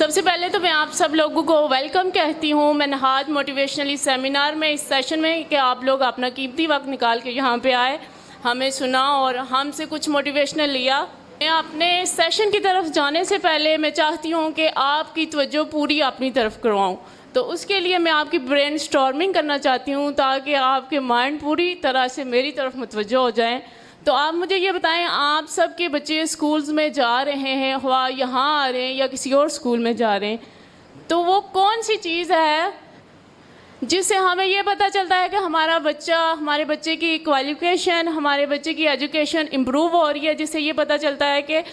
सबसे पहले तो मैं आप सब लोगों को वेलकम कहती हूँ मैं नहाद मोटिवेशनली सेमिनार में, इस सेशन में कि आप लोग अपना कीमती वक्त निकाल के यहाँ पे आए, हमें सुना और हमसे कुछ मोटिवेशनल लिया। मैं अपने सेशन की तरफ जाने से पहले मैं चाहती हूँ कि आपकी तवज्जो पूरी अपनी तरफ करवाऊँ, तो उसके लिए मैं आपकी ब्रेन स्टॉर्मिंग करना चाहती हूँ ताकि आपके माइंड पूरी तरह से मेरी तरफ मुतवज्जो हो जाएँ। तो आप मुझे ये बताएं, आप सब के बच्चे स्कूल्स में जा रहे हैं, हुआ यहाँ आ रहे हैं या किसी और स्कूल में जा रहे हैं, तो वो कौन सी चीज़ है जिससे हमें ये पता चलता है कि हमारे बच्चे की क्वालिफिकेशन, हमारे बच्चे की एजुकेशन इम्प्रूव हो रही है, जिससे ये पता चलता है कि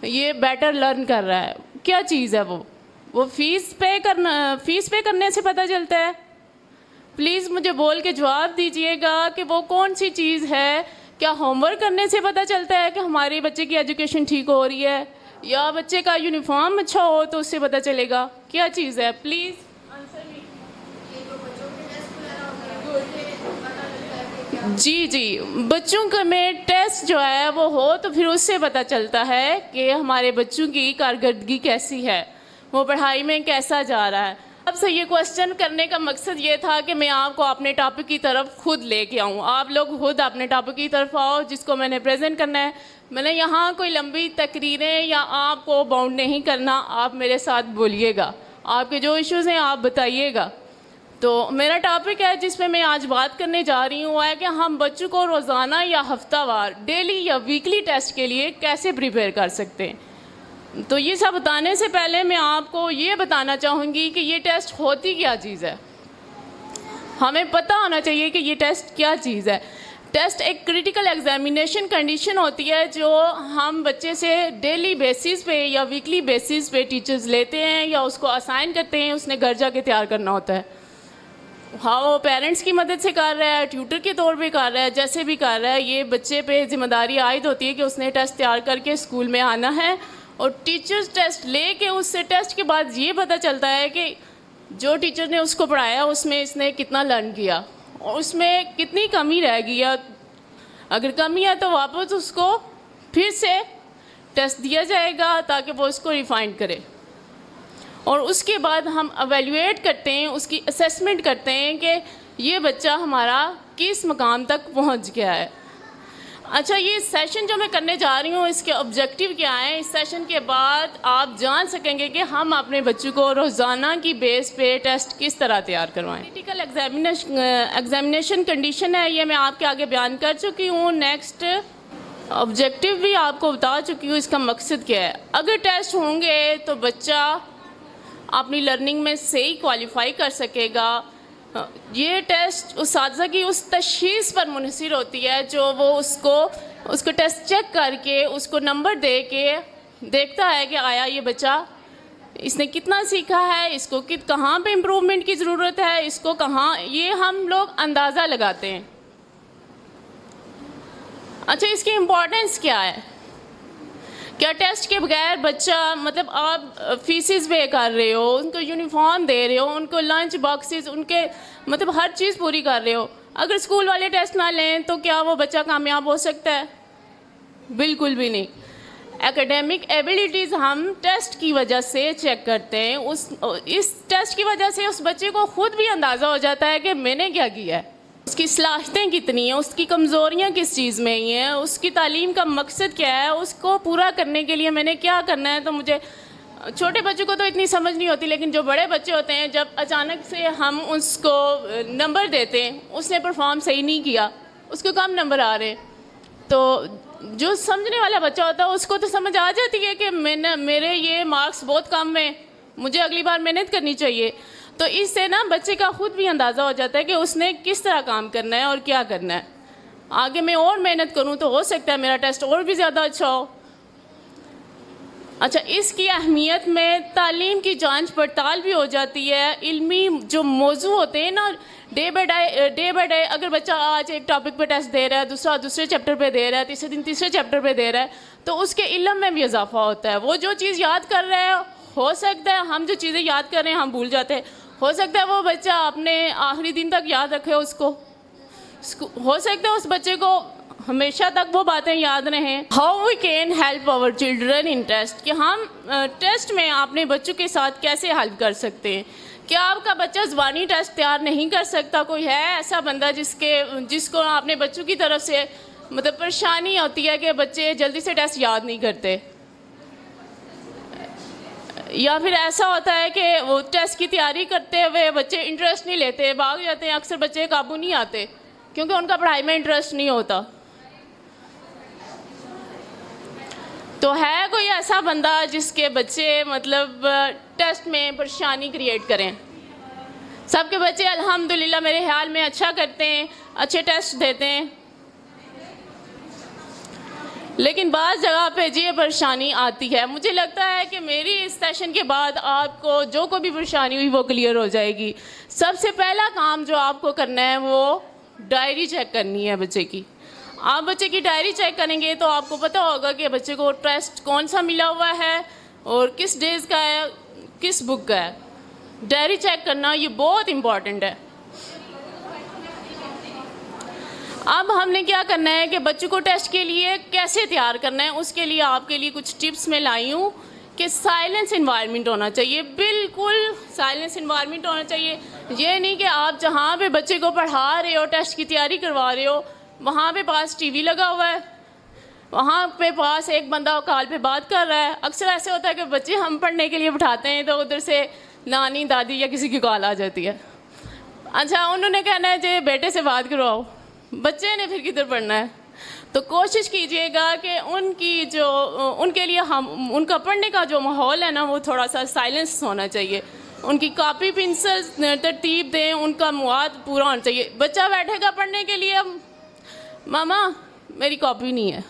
ये बेटर लर्न कर रहा है। क्या चीज़ है वो फीस पे करने से पता चलता है। प्लीज़ मुझे बोल के जवाब दीजिएगा कि वो कौन सी चीज़ है। क्या होमवर्क करने से पता चलता है कि हमारे बच्चे की एजुकेशन ठीक हो रही है, या बच्चे का यूनिफॉर्म अच्छा हो तो उससे पता चलेगा? क्या चीज़ है? Please answer me. जी, बच्चों में टेस्ट जो है वो हो तो फिर उससे पता चलता है कि हमारे बच्चों की कारकर्दगी कैसी है, वो पढ़ाई में कैसा जा रहा है। अब से ये क्वेश्चन करने का मकसद ये था कि मैं आपको अपने टॉपिक की तरफ खुद लेके आऊँ, आप लोग खुद अपने टॉपिक की तरफ आओ जिसको मैंने प्रेजेंट करना है। मैंने यहाँ कोई लंबी तकरीरें या आपको बाउंड नहीं करना, आप मेरे साथ बोलिएगा, आपके जो इश्यूज़ हैं आप बताइएगा। तो मेरा टॉपिक है जिसमें मैं आज बात करने जा रही हूँ है कि हम बच्चों को रोज़ाना या हफ्तावार, डेली या वीकली टेस्ट के लिए कैसे प्रिपेयर कर सकते हैं। तो ये सब बताने से पहले मैं आपको ये बताना चाहूँगी कि ये टेस्ट होती क्या चीज़ है। हमें पता होना चाहिए कि ये टेस्ट क्या चीज़ है। टेस्ट एक क्रिटिकल एग्जामिनेशन कंडीशन होती है जो हम बच्चे से डेली बेसिस पे या वीकली बेसिस पे टीचर्स लेते हैं या उसको असाइन करते हैं, उसने घर जाके तैयार करना होता है। हाँ, वो पेरेंट्स की मदद से कर रहा है, ट्यूटर के तौर पे कर रहा है, जैसे भी कर रहा है, ये बच्चे पे जिम्मेदारी आयद होती है कि उसने टेस्ट तैयार करके स्कूल में आना है। और टीचर्स टेस्ट लेके उससे टेस्ट के बाद ये पता चलता है कि जो टीचर ने उसको पढ़ाया उसमें इसने कितना लर्न किया और उसमें कितनी कमी रह गई है। अगर कमी है तो वापस उसको फिर से टेस्ट दिया जाएगा ताकि वो उसको रिफाइन करे। और उसके बाद हम एवेल्युएट करते हैं, उसकी असेसमेंट करते हैं कि ये बच्चा हमारा किस मकाम तक पहुंच गया है। अच्छा, ये सेशन जो मैं करने जा रही हूँ इसके ऑब्जेक्टिव क्या है। इस सेशन के बाद आप जान सकेंगे कि हम अपने बच्चों को रोज़ाना की बेस पे टेस्ट किस तरह तैयार करवाएं। क्रिटिकल एग्जामिनेशन कंडीशन है, ये मैं आपके आगे बयान कर चुकी हूँ। नेक्स्ट ऑब्जेक्टिव भी आपको बता चुकी हूँ, इसका मकसद क्या है। अगर टेस्ट होंगे तो बच्चा अपनी लर्निंग में सही क्वालिफाई कर सकेगा। ये टेस्ट उस्ताज़ा की उस तशख़ीस पर मुनहसिर होती है जो वो उसको टेस्ट चेक करके उसको नंबर दे के देखता है कि आया ये बच्चा, इसने कितना सीखा है, इसको कहाँ पे इम्प्रूवमेंट की ज़रूरत है, इसको कहाँ, ये हम लोग अंदाज़ा लगाते हैं। अच्छा, इसकी इम्पोर्टेंस क्या है? क्या टेस्ट के बगैर बच्चा, मतलब आप फीसिस पे कर रहे हो, उनको यूनिफॉर्म दे रहे हो, उनको लंच बॉक्सेस, उनके मतलब हर चीज़ पूरी कर रहे हो, अगर स्कूल वाले टेस्ट ना लें तो क्या वो बच्चा कामयाब हो सकता है? बिल्कुल भी नहीं। एकेडमिक एबिलिटीज़ हम टेस्ट की वजह से चेक करते हैं। इस टेस्ट की वजह से उस बच्चे को खुद भी अंदाज़ा हो जाता है कि मैंने क्या किया है, उसकी सलाहियतें कितनी हैं, उसकी कमज़ोरियाँ किस चीज़ में ही हैं, उसकी तालीम का मकसद क्या है, उसको पूरा करने के लिए मैंने क्या करना है। तो मुझे छोटे बच्चों को तो इतनी समझ नहीं होती, लेकिन जो बड़े बच्चे होते हैं, जब अचानक से हम उसको नंबर देते हैं, उसने परफॉर्म सही नहीं किया, उसको कम नंबर आ रहे, तो जो समझने वाला बच्चा होता है उसको तो समझ आ जाती है कि मेरे ये मार्क्स बहुत कम हैं, मुझे अगली बार मेहनत करनी चाहिए। तो इससे ना बच्चे का खुद भी अंदाज़ा हो जाता है कि उसने किस तरह काम करना है और क्या करना है। आगे मैं और मेहनत करूं तो हो सकता है मेरा टेस्ट और भी ज़्यादा अच्छा हो। अच्छा, इसकी अहमियत में तालीम की जांच पड़ताल भी हो जाती है। इल्मी जो मौजू होते हैं ना, डे बाय डे अगर बच्चा आज एक टॉपिक पे टेस्ट दे रहा है, दूसरा दूसरे चैप्टर पे दे रहा है, तीसरे दिन तीसरे चैप्टर पे दे रहा है, तो उसके इल्म में भी इजाफा होता है। वो जो चीज़ याद कर रहा है, हो सकता है हम जो चीज़ें याद कर रहे हैं हम भूल जाते हैं, हो सकता है वो बच्चा अपने आखिरी दिन तक याद रखे उसको, हो सकता है उस बच्चे को हमेशा तक वो बातें याद रहें। How we can help our children in test, कि हम टेस्ट में अपने बच्चों के साथ कैसे हेल्प कर सकते हैं। क्या आपका बच्चा ज़बानी टेस्ट तैयार नहीं कर सकता? कोई है ऐसा बंदा जिसको अपने बच्चों की तरफ से मतलब परेशानी होती है कि बच्चे जल्दी से टेस्ट याद नहीं करते, या फिर ऐसा होता है कि वो टेस्ट की तैयारी करते हुए बच्चे इंटरेस्ट नहीं लेते, भाग जाते हैं। अक्सर बच्चे काबू नहीं आते क्योंकि उनका पढ़ाई में इंटरेस्ट नहीं होता। तो है कोई ऐसा बंदा जिसके बच्चे मतलब टेस्ट में परेशानी क्रिएट करें? सबके बच्चे अल्हम्दुलिल्लाह मेरे ख्याल में अच्छा करते हैं, अच्छे टेस्ट देते हैं, लेकिन बाज़ जगह पे ये परेशानी आती है। मुझे लगता है कि मेरी इस सेशन के बाद आपको जो कोई भी परेशानी हुई वो क्लियर हो जाएगी। सबसे पहला काम जो आपको करना है वो डायरी चेक करनी है बच्चे की। आप बच्चे की डायरी चेक करेंगे तो आपको पता होगा कि बच्चे को टेस्ट कौन सा मिला हुआ है और किस डेज़ का है, किस बुक का है। डायरी चेक करना ये बहुत इम्पॉर्टेंट है। अब हमने क्या करना है कि बच्चों को टेस्ट के लिए कैसे तैयार करना है, उसके लिए आपके लिए कुछ टिप्स मैं लाई हूँ कि साइलेंस इन्वायरमेंट होना चाहिए, बिल्कुल साइलेंस इन्वायरमेंट होना चाहिए। ये नहीं कि आप जहाँ पे बच्चे को पढ़ा रहे हो, टेस्ट की तैयारी करवा रहे हो, वहाँ पे पास टीवी लगा हुआ है, वहाँ पे पास एक बंदा कॉल पे बात कर रहा है। अक्सर ऐसे होता है कि बच्चे हम पढ़ने के लिए बिठाते हैं तो उधर से नानी दादी या किसी की कॉल आ जाती है। अच्छा, उन्होंने कहना है जी बेटे से बात करवाओ, बच्चे ने फिर किधर पढ़ना है। तो कोशिश कीजिएगा कि उनके लिए हम उनका पढ़ने का जो माहौल है ना वो थोड़ा सा साइलेंस होना चाहिए। उनकी कॉपी पेंसिल तरतीब दें, उनका मवाद पूरा होना चाहिए। बच्चा बैठेगा पढ़ने के लिए, मामा मेरी कॉपी नहीं है,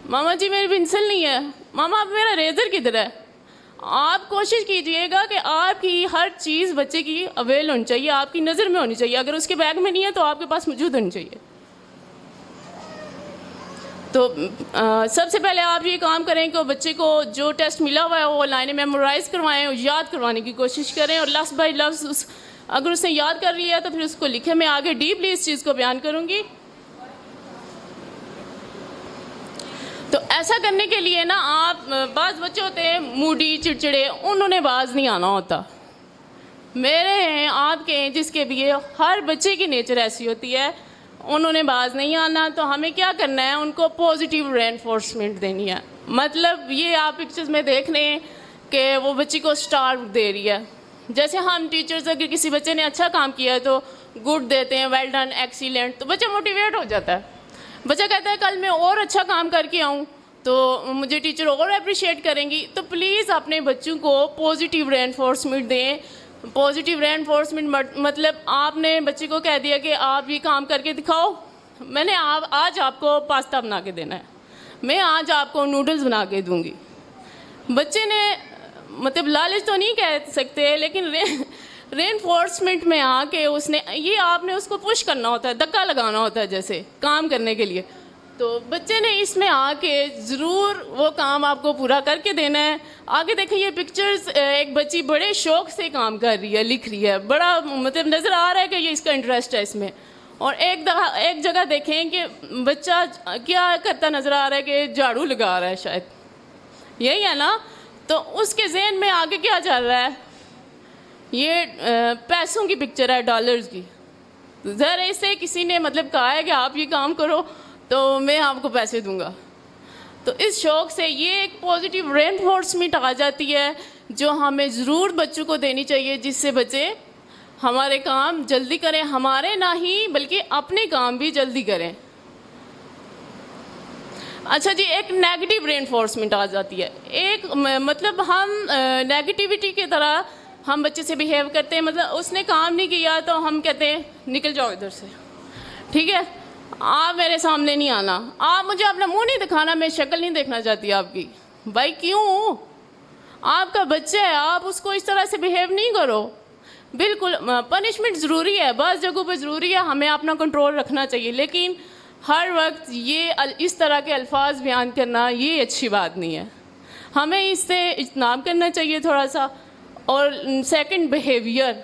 मामा जी मेरी पेंसिल नहीं है, मामा अब मेरा रेज़र किधर है। आप कोशिश कीजिएगा कि आपकी हर चीज़ बच्चे की अवेल होनी चाहिए, आपकी नज़र में होनी चाहिए। अगर उसके बैग में नहीं है तो आपके पास मौजूद होनी चाहिए। तो सबसे पहले आप ये काम करें कि बच्चे को जो टेस्ट मिला हुआ है वो लाइनें मेमोराइज़ करवाएं और याद करवाने की कोशिश करें, और लफ्ज़ बाय लफ्ज़ अगर उसने याद कर लिया तो फिर उसको लिखे। मैं आगे डीपली इस चीज़ को बयान करूँगी। तो ऐसा करने के लिए ना आप बाज़ बच्चे होते हैं मूडी, चिड़चिड़े, उन्होंने बाज नहीं आना होता। मेरे हैं, आपके हैं, जिसके भी है, हर बच्चे की नेचर ऐसी होती है, उन्होंने बाज नहीं आना। तो हमें क्या करना है, उनको पॉजिटिव रेनफोर्समेंट देनी है। मतलब ये आप पिक्चर्स में देख रहे हैं कि वो बच्ची को स्टार दे रही है। जैसे हम टीचर्स अगर किसी बच्चे ने अच्छा काम किया है तो गुड देते हैं, वेल डन, एक्सीलेंट, तो बच्चा मोटिवेट हो जाता है। बच्चा कहता है कल मैं और अच्छा काम करके आऊँ तो मुझे टीचर और अप्रिशिएट करेंगी। तो प्लीज़ अपने बच्चों को पॉजिटिव रेनफोर्समेंट दें। पॉजिटिव रेनफोर्समेंट मतलब आपने बच्चे को कह दिया कि आप ये काम करके दिखाओ, मैंने आज आपको पास्ता बना के देना है, मैं आज आपको नूडल्स बना के दूँगी। बच्चे ने मतलब लालच तो नहीं कह सकते, लेकिन रेनफोर्समेंट में आके उसने ये आपने उसको पुश करना होता है, धक्का लगाना होता है जैसे काम करने के लिए। तो बच्चे ने इसमें आके ज़रूर वो काम आपको पूरा करके देना है। आगे देखें ये पिक्चर्स, एक बच्ची बड़े शौक़ से काम कर रही है, लिख रही है, बड़ा मतलब नज़र आ रहा है कि ये इसका इंटरेस्ट है इसमें। और एक जगह देखें कि बच्चा क्या करता नज़र आ रहा है कि झाड़ू लगा रहा है, शायद यही है ना। तो उसके ज़हन में आगे क्या चल रहा है, ये पैसों की पिक्चर है, डॉलर्स की। ज़रा इससे किसी ने मतलब कहा है कि आप ये काम करो तो मैं आपको पैसे दूंगा। तो इस शौक़ से ये एक पॉजिटिव रेनफोर्समेंट आ जाती है जो हमें ज़रूर बच्चों को देनी चाहिए, जिससे बच्चे हमारे काम जल्दी करें, हमारे ना ही बल्कि अपने काम भी जल्दी करें। अच्छा जी, एक नेगेटिव रेनफोर्समेंट आ जाती है। एक मतलब हम नेगेटिविटी की तरह हम बच्चे से बिहेव करते हैं। मतलब उसने काम नहीं किया तो हम कहते हैं निकल जाओ इधर से, ठीक है, आप मेरे सामने नहीं आना, आप मुझे अपना मुंह नहीं दिखाना, मैं शक्ल नहीं देखना चाहती आपकी। भाई क्यों, आपका बच्चा है, आप उसको इस तरह से बिहेव नहीं करो। बिल्कुल पनिशमेंट ज़रूरी है, बस जगहों पर ज़रूरी है, हमें अपना कंट्रोल रखना चाहिए, लेकिन हर वक्त ये इस तरह के अल्फाज बयान करना ये अच्छी बात नहीं है। हमें इससे इज्तनाब करना चाहिए थोड़ा सा। और सेकंड, बिहेवियर।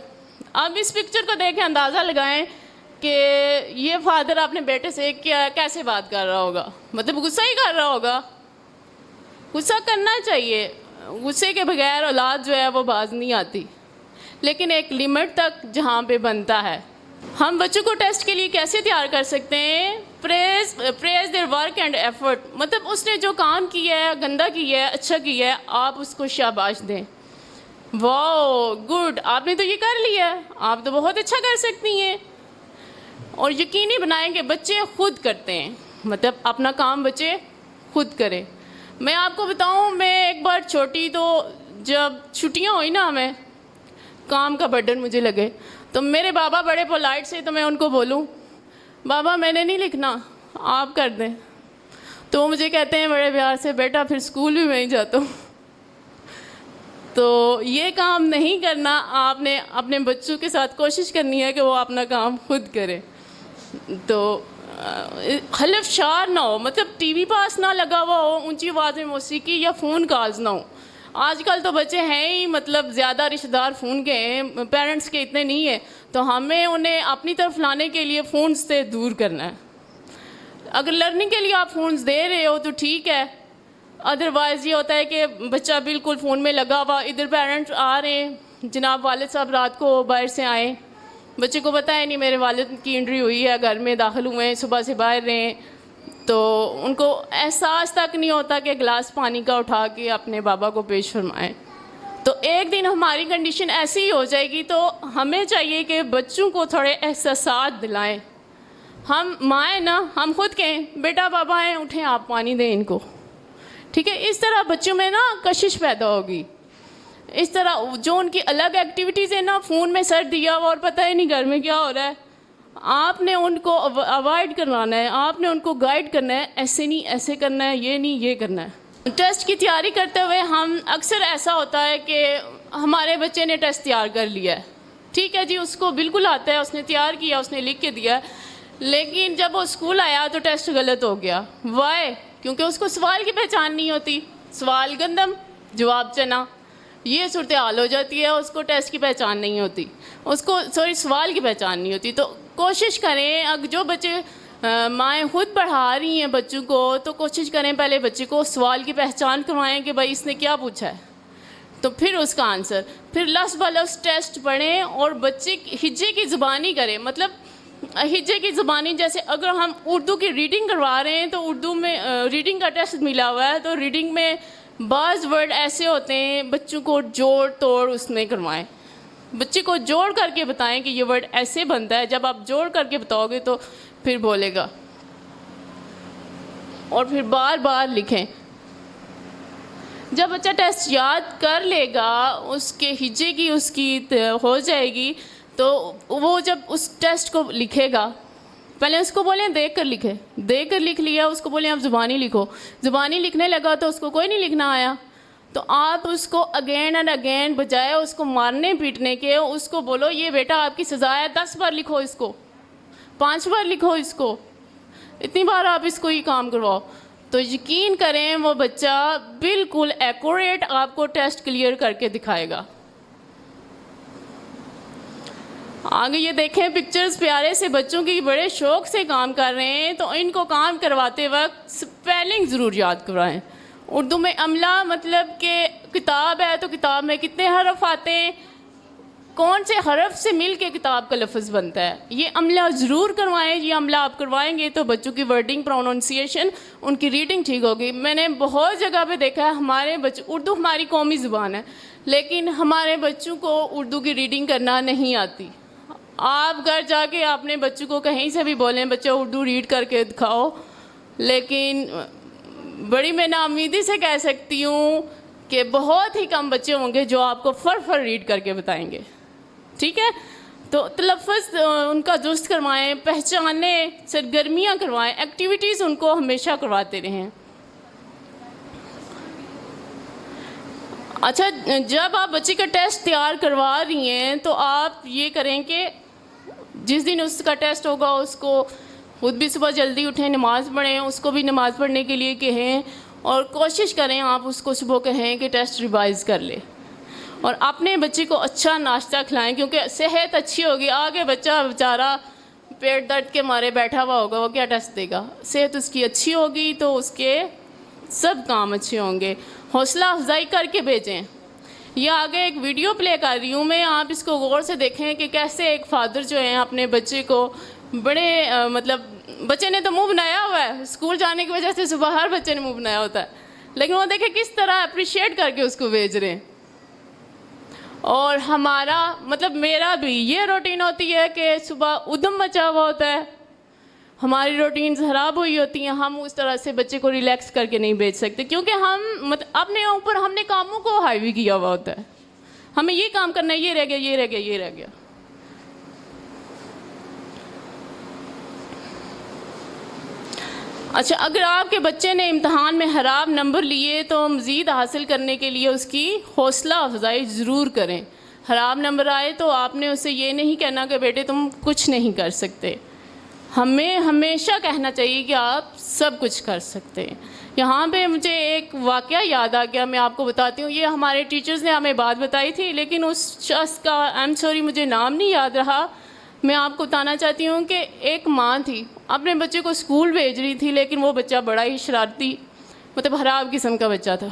अब इस पिक्चर को देखें, अंदाज़ा लगाएं कि ये फादर अपने बेटे से क्या कैसे बात कर रहा होगा, मतलब गुस्सा ही कर रहा होगा। गुस्सा करना चाहिए, गुस्से के बगैर औलाद जो है वो बाज नहीं आती, लेकिन एक लिमिट तक जहाँ पे बनता है। हम बच्चों को टेस्ट के लिए कैसे तैयार कर सकते हैं? Praise their work and effort, मतलब उसने जो काम किया है, गंदा किया है, अच्छा किया है, आप उसको शाबाश दें। वाह गुड, आपने तो ये कर लिया है, आप तो बहुत अच्छा कर सकती हैं। और यकीनी बनाएं कि बच्चे खुद करते हैं, मतलब अपना काम बच्चे खुद करें। मैं आपको बताऊं, मैं एक बार छोटी, तो जब छुट्टियां हुई ना, हमें काम का बर्डन मुझे लगे, तो मेरे बाबा बड़े पोलाइट से, तो मैं उनको बोलूं बाबा मैंने नहीं लिखना, आप कर दें। तो वो मुझे कहते हैं बड़े प्यार से, बेटा फिर स्कूल भी मैं ही जाता हूँ। तो ये काम नहीं करना, आपने अपने बच्चों के साथ कोशिश करनी है कि वो अपना काम खुद करें। तो हलफ शार ना हो, मतलब टीवी पास ना लगा हुआ हो, ऊंची आवाज़ में मौसीकी या फ़ोन कॉल्स ना हो। आजकल तो बच्चे हैं ही, मतलब ज़्यादा रिश्तेदार फ़ोन के हैं, पेरेंट्स के इतने नहीं है, तो हमें उन्हें अपनी तरफ लाने के लिए फ़ोन से दूर करना है। अगर लर्निंग के लिए आप फ़ोन्स दे रहे हो तो ठीक है, अदरवाइज़ ये होता है कि बच्चा बिल्कुल फ़ोन में लगा हुआ, इधर पेरेंट्स आ रहे हैं, जनाब वालिद साहब रात को बाहर से आए, बच्चे को पता है नहीं मेरे वालिद की एंट्री हुई है, घर में दाखिल हुए हैं, सुबह से बाहर रहे हैं, तो उनको एहसास तक नहीं होता कि गिलास पानी का उठा के अपने बाबा को पेश फरमाएं। तो एक दिन हमारी कंडीशन ऐसी ही हो जाएगी। तो हमें चाहिए कि बच्चों को थोड़े एहसास दिलाएं। हम माएँ ना, हम खुद कहें बेटा बाबा हैं, उठें आप पानी दें इनको, ठीक है। इस तरह बच्चों में ना कशिश पैदा होगी। इस तरह जो उनकी अलग एक्टिविटीज़ है ना, फ़ोन में सर दिया हुआ और पता ही नहीं घर में क्या हो रहा है, आपने उनको अवॉइड करवाना है, आपने उनको गाइड करना है, ऐसे नहीं ऐसे करना है, ये नहीं ये करना है। टेस्ट की तैयारी करते हुए हम अक्सर ऐसा होता है कि हमारे बच्चे ने टेस्ट तैयार कर लिया है, ठीक है जी, उसको बिल्कुल आता है, उसने तैयार किया, उसने लिख के दिया, लेकिन जब वो स्कूल आया तो टेस्ट गलत हो गया। वाई? क्योंकि उसको सवाल की पहचान नहीं होती। सवाल गंदम, जवाब चना, ये सूरत हाल हो जाती है। उसको टेस्ट की पहचान नहीं होती, उसको सवाल की पहचान नहीं होती। तो कोशिश करें, अगर जो बच्चे माएँ खुद पढ़ा रही हैं बच्चों को, तो कोशिश करें पहले बच्चे को सवाल की पहचान करवाएं कि भाई इसने क्या पूछा है, तो फिर उसका आंसर, फिर लफ्ज़ ब लफ्ज़ टेस्ट पढ़ें और बच्चे हिज्जे की ज़ुबानी करें। मतलब हिज्जे की ज़ुबानी, जैसे अगर हम उर्दू की रीडिंग करवा रहे हैं तो उर्दू में रीडिंग का टेस्ट मिला हुआ है, तो रीडिंग में बाज़ वर्ड ऐसे होते हैं, बच्चों को जोड़ तोड़ उसमें करवाएं, बच्चे को जोड़ करके बताएं कि ये वर्ड ऐसे बनता है। जब आप जोड़ करके बताओगे तो फिर बोलेगा, और फिर बार बार लिखें। जब बच्चा टेस्ट याद कर लेगा, उसके हिज्जे की उसकी हो जाएगी, तो वो जब उस टेस्ट को लिखेगा, पहले उसको बोलें देख कर लिखे, देख कर लिख लिया, उसको बोलें आप ज़ुबानी लिखो, ज़ुबानी लिखने लगा तो उसको कोई नहीं लिखना आया, तो आप उसको अगेन एंड अगेन, बजाय उसको मारने पीटने के, उसको बोलो ये बेटा आपकी सज़ा है, 10 बार लिखो इसको, 5 बार लिखो इसको, इतनी बार आप इसको ये काम करवाओ। तो यकीन करें वो बच्चा बिल्कुल एक्यूरेट आपको टेस्ट क्लियर करके दिखाएगा। आगे ये देखें, पिक्चर्स प्यारे से बच्चों की बड़े शौक़ से काम कर रहे हैं, तो इनको काम करवाते वक्त स्पेलिंग ज़रूर याद करवाएं। उर्दू में अमला, मतलब कि किताब है तो किताब में कितने हरफ आते हैं, कौन से हरफ से मिल के किताब का लफ्ज़ बनता है, ये अमला ज़रूर करवाएं। ये अमला आप करवाएंगे तो बच्चों की वर्डिंग, प्रोनाउंसिएशन, उनकी रीडिंग ठीक होगी। मैंने बहुत जगह पे देखा है, हमारे बच्चे, उर्दू हमारी कौमी ज़ुबान है, लेकिन हमारे बच्चों को उर्दू की रीडिंग करना नहीं आती। आप घर जाके अपने बच्चों को कहीं से भी बोलें बच्चा उर्दू रीड करके दिखाओ, लेकिन बड़ी मैं नाउम्मीदी से कह सकती हूँ कि बहुत ही कम बच्चे होंगे जो आपको फर रीड करके बताएंगे, ठीक है। तो तलफ़्फ़ुज़ उनका दुरुस्त करवाएं, पहचाने, सरगर्मियाँ करवाएं, एक्टिविटीज़ उनको हमेशा करवाते रहें। अच्छा, जब आप बच्चे का टेस्ट तैयार करवा रही हैं तो आप ये करें कि जिस दिन उसका टेस्ट होगा उसको खुद भी सुबह जल्दी उठें, नमाज़ पढ़ें, उसको भी नमाज़ पढ़ने के लिए कहें, और कोशिश करें आप उसको सुबह कहें कि टेस्ट रिवाइज़ कर ले, और अपने बच्चे को अच्छा नाश्ता खिलाएं, क्योंकि सेहत अच्छी होगी, आगे बच्चा बेचारा पेट दर्द के मारे बैठा हुआ होगा, वो क्या टेस्ट देगा? सेहत उसकी अच्छी होगी तो उसके सब काम अच्छे होंगे। हौसला अफजाई करके भेजें। ये आगे एक वीडियो प्ले कर रही हूँ मैं, आप इसको गौर से देखें कि कैसे एक फादर जो हैं अपने बच्चे को बड़े मतलब बच्चे ने तो मुंह बनाया हुआ है, स्कूल जाने की वजह से सुबह हर बच्चे ने मुंह बनाया होता है, लेकिन वो देखें किस तरह अप्रिशिएट करके उसको भेज रहे हैं। और हमारा मतलब मेरा भी ये रूटीन होती है कि सुबह उद्यम मचा हुआ होता है, हमारी रूटीन ख़राब हुई होती हैं, हम उस तरह से बच्चे को रिलैक्स करके नहीं भेज सकते, क्योंकि हम मतलब अपने ऊपर हमने कामों को हाईवी किया हुआ होता है। हमें ये काम करना है, ये रह गया, ये रह गया, ये रह गया। अच्छा, अगर आपके बच्चे ने इम्तहान में ख़राब नंबर लिए तो मज़ीद हासिल करने के लिए उसकी हौसला अफजाई ज़रूर करें। ख़राब नंबर आए तो आपने उसे ये नहीं कहना कि बेटे तुम कुछ नहीं कर सकते, हमें हमेशा कहना चाहिए कि आप सब कुछ कर सकते हैं। यहाँ पे मुझे एक वाक़या याद आ गया, मैं आपको बताती हूँ। ये हमारे टीचर्स ने हमें बात बताई थी, लेकिन उस शख्स का आई एम सॉरी मुझे नाम नहीं याद रहा। मैं आपको बताना चाहती हूँ कि एक माँ थी, अपने बच्चे को स्कूल भेज रही थी, लेकिन वो बच्चा बड़ा ही शरारती मतलब ख़राब किस्म का बच्चा था,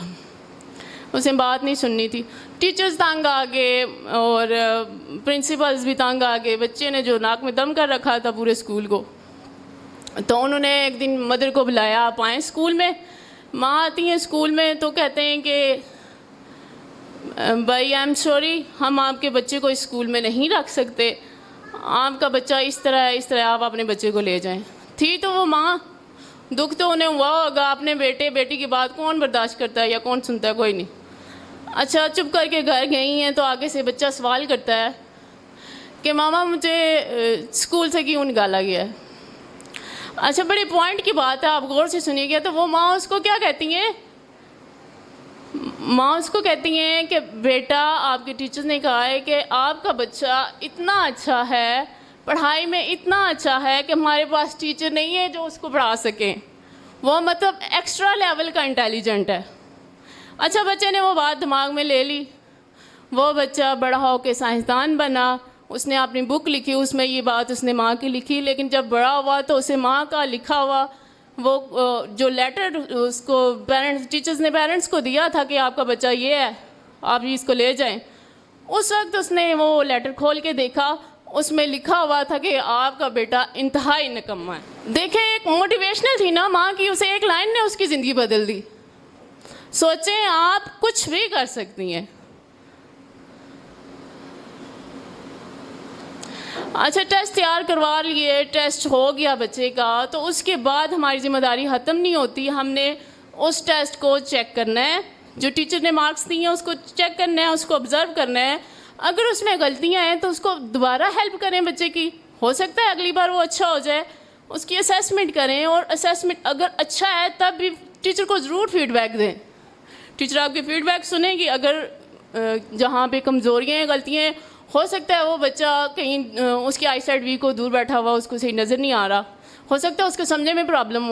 उसे बात नहीं सुननी थी। टीचर्स तंग आ गए और प्रिंसिपल्स भी तंग आ गए, बच्चे ने जो नाक में दम कर रखा था पूरे स्कूल को। तो उन्होंने एक दिन मदर को बुलाया, आप आएँ स्कूल में। माँ आती हैं स्कूल में तो कहते हैं कि भाई आई एम सॉरी, हम आपके बच्चे को इस स्कूल में नहीं रख सकते, आपका बच्चा इस तरह है, इस तरह आप अपने बच्चे को ले जाएं। थी तो वो माँ, दुख तो उन्हें हुआ होगा, अपने बेटे बेटी की बात कौन बर्दाश्त करता है या कौन सुनता है, कोई नहीं। अच्छा, चुप करके घर गई हैं तो आगे से बच्चा सवाल करता है कि मामा मुझे स्कूल से क्यों निकाला गया है। अच्छा, बड़े पॉइंट की बात है, आप गौर से सुनिएगा। तो वो माँ उसको क्या कहती हैं, माँ उसको कहती हैं कि बेटा आपके टीचर्स ने कहा है कि आपका बच्चा इतना अच्छा है, पढ़ाई में इतना अच्छा है कि हमारे पास टीचर नहीं है जो उसको पढ़ा सकें, वो मतलब एक्स्ट्रा लेवल का इंटेलिजेंट है। अच्छा, बच्चे ने वो बात दिमाग में ले ली, वो बच्चा बड़ा होकर साइंसदान बना, उसने अपनी बुक लिखी, उसमें ये बात उसने माँ की लिखी, लेकिन जब बड़ा हुआ तो उसे माँ का लिखा हुआ वो जो लेटर उसको टीचर्स ने पेरेंट्स को दिया था कि आपका बच्चा ये है, आप इसको ले जाएं, उस वक्त उसने वो लेटर खोल के देखा, उसमें लिखा हुआ था कि आपका बेटा इंतहाई निकम्मा है। देखें, एक मोटिवेशनल थी ना माँ की, उसे एक लाइन ने उसकी ज़िंदगी बदल दी। सोचें आप कुछ भी कर सकती हैं। अच्छा, टेस्ट तैयार करवा लिए, टेस्ट हो गया बच्चे का, तो उसके बाद हमारी ज़िम्मेदारी ख़त्म नहीं होती, हमने उस टेस्ट को चेक करना है, जो टीचर ने मार्क्स दिए हैं उसको चेक करना है, उसको ऑब्ज़र्व करना है। अगर उसमें गलतियां हैं तो उसको दोबारा हेल्प करें बच्चे की, हो सकता है अगली बार वो अच्छा हो जाए, उसकी असेसमेंट करें, और असेसमेंट अगर अच्छा है तब भी टीचर को ज़रूर फीडबैक दें। टीचर आपकी फ़ीडबैक सुनेगी। अगर जहाँ पे कमज़ोरियाँ हैं, गलतियाँ हैं, हो सकता है वो बच्चा कहीं उसकी आई साइड वीक हो, दूर बैठा हुआ, उसको सही नज़र नहीं आ रहा, हो सकता है उसको समझने में प्रॉब्लम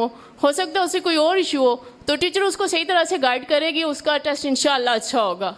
हो सकता है उससे कोई और इशू हो, तो टीचर उसको सही तरह से गाइड करेगी, उसका टेस्ट इंशाअल्लाह अच्छा होगा।